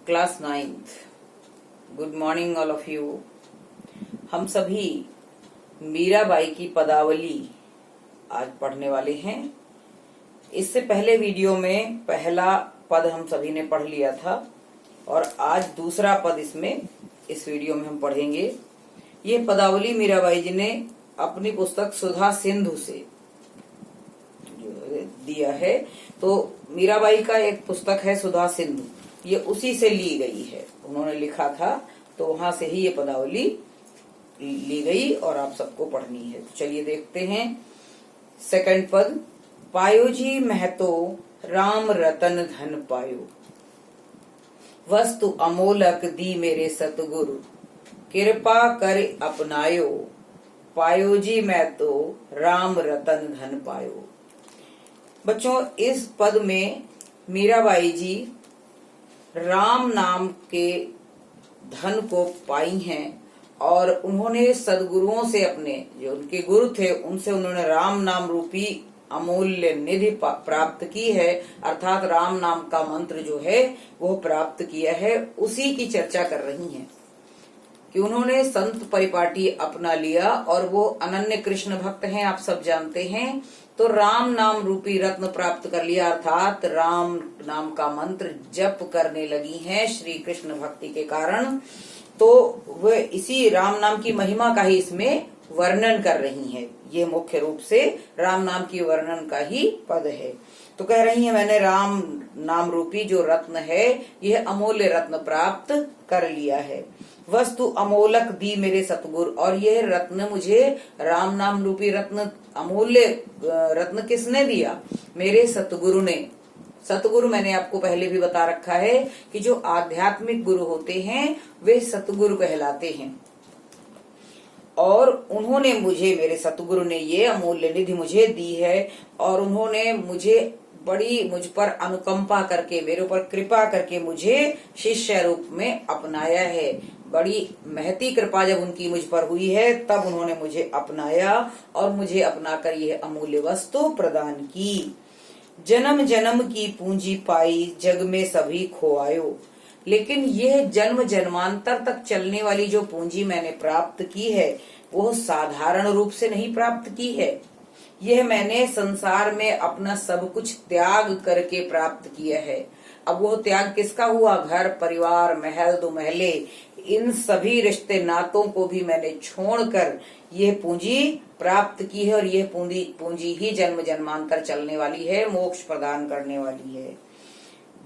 Class 9th। Good morning all of you. हम सभी मीराबाई की पदावली आज पढ़ने वाले हैं। इससे पहले वीडियो में पहला पद हम सभी ने पढ़ लिया था और आज दूसरा पद इस वीडियो में हम पढ़ेंगे। ये पदावली मीराबाई जी ने अपनी पुस्तक सुधा सिंधु से दिया है। तो मीराबाई का एक पुस्तक है सुधा सिंधु, ये उसी से ली गई है। उन्होंने लिखा था तो वहां से ही ये पदावली ली गई और आप सबको पढ़नी है। तो चलिए देखते हैं। सेकंड पद, पायो जी महतो राम रतन धन पायो, वस्तु अमोलक दी मेरे सतगुरु, कृपा कर अपनायो, पायो जी महतो राम रतन धन पायो। बच्चों, इस पद में मीराबाई जी राम नाम के धन को पाई हैं और उन्होंने सदगुरुओं से, अपने जो उनके गुरु थे उनसे उन्होंने राम नाम रूपी अमूल्य निधि प्राप्त की है, अर्थात राम नाम का मंत्र जो है वो प्राप्त किया है। उसी की चर्चा कर रही हैं कि उन्होंने संत परिपाटी अपना लिया और वो अनन्य कृष्ण भक्त हैं, आप सब जानते हैं। तो राम नाम रूपी रत्न प्राप्त कर लिया, अर्थात राम नाम का मंत्र जप करने लगी हैं श्री कृष्ण भक्ति के कारण। तो वह इसी राम नाम की महिमा का ही इसमें वर्णन कर रही हैं। ये मुख्य रूप से राम नाम की वर्णन का ही पद है। तो कह रही है मैंने राम नाम रूपी जो रत्न है यह अमूल्य रत्न प्राप्त कर लिया है। वस्तु अमोलक दी मेरे सतगुरु, और यह रत्न मुझे राम नाम रूपी रत्न अमूल्य रत्न किसने दिया? मेरे सतगुरु ने। सतगुरु मैंने आपको पहले भी बता रखा है कि जो आध्यात्मिक गुरु होते हैं वे सतगुरु कहलाते हैं। और उन्होंने मुझे, मेरे सतगुरु ने ये अमूल्य निधि मुझे दी है और उन्होंने मुझे मुझ पर अनुकंपा करके, मेरे ऊपर कृपा करके मुझे शिष्य रूप में अपनाया है। बड़ी महती कृपा जब उनकी मुझ पर हुई है तब उन्होंने मुझे अपनाया और मुझे अपनाकर यह अमूल्य वस्तु प्रदान की। जन्म जन्म की पूंजी पाई, जग में सभी खोआयो, लेकिन यह जन्म जन्मांतर तक चलने वाली जो पूंजी मैंने प्राप्त की है वो साधारण रूप से नहीं प्राप्त की है। यह मैंने संसार में अपना सब कुछ त्याग करके प्राप्त किया है। अब वो त्याग किसका हुआ? घर परिवार, महल दो महले, इन सभी रिश्ते नातों को भी मैंने छोड़कर यह पूंजी प्राप्त की है और यह पूंजी ही जन्म जन्मांतर चलने वाली है, मोक्ष प्रदान करने वाली है।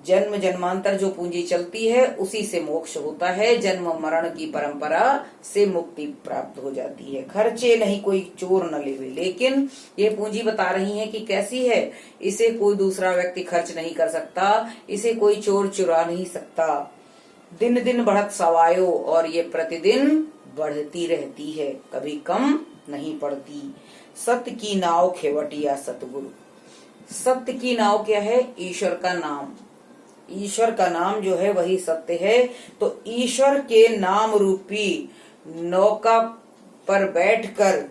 जन्म जन्मांतर जो पूंजी चलती है उसी से मोक्ष होता है। जन्म मरण की परंपरा से मुक्ति प्राप्त हो जाती है। खर्चे नहीं कोई चोर न लेवे, लेकिन ये पूंजी बता रही है कि कैसी है। इसे कोई दूसरा व्यक्ति खर्च नहीं कर सकता, इसे कोई चोर चुरा नहीं सकता। दिन दिन बढ़त सवायो, और ये प्रतिदिन बढ़ती रहती है, कभी कम नहीं पड़ती। सत्य की नाव खेवटिया सतगुरु। सत्य की नाव क्या है? ईश्वर का नाम। ईश्वर का नाम जो है वही सत्य है। तो ईश्वर के नाम रूपी नौका पर बैठकर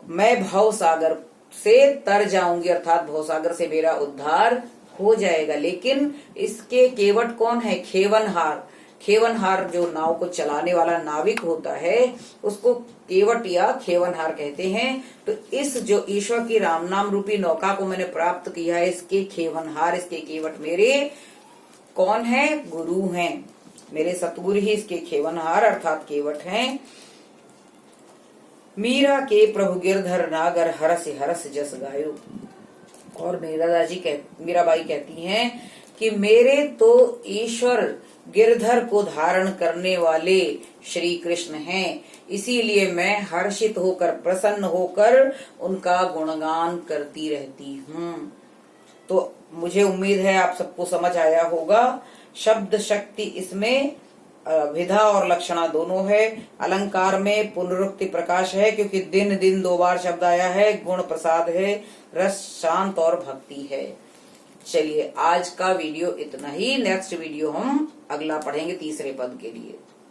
मैं भव सागर से तर जाऊंगी, अर्थात भव सागर से मेरा उद्धार हो जाएगा। लेकिन इसके केवट कौन है? खेवनहार। खेवनहार जो नाव को चलाने वाला नाविक होता है उसको केवट या खेवनहार कहते हैं। तो इस जो ईश्वर की राम नाम रूपी नौका को मैंने प्राप्त किया है, इसके खेवनहार, इसके केवट मेरे कौन है? गुरु हैं। मेरे सतगुरु ही इसके खेवनहार अर्थात केवट हैं। मीरा के प्रभु गिरधर नागर हरस हरस जस गायो। और मीराबाई कहती हैं कि मेरे तो ईश्वर गिरधर को धारण करने वाले श्री कृष्ण हैं, इसीलिए मैं हर्षित होकर, प्रसन्न होकर उनका गुणगान करती रहती हूँ। तो मुझे उम्मीद है आप सबको समझ आया होगा। शब्द शक्ति इसमें विधा और लक्षणा दोनों है। अलंकार में पुनरुक्ति प्रकाश है क्योंकि दिन दिन 2 बार शब्द आया है। गुण प्रसाद है, रस शांत और भक्ति है। चलिए आज का वीडियो इतना ही। नेक्स्ट वीडियो हम अगला पढ़ेंगे तीसरे पद के लिए।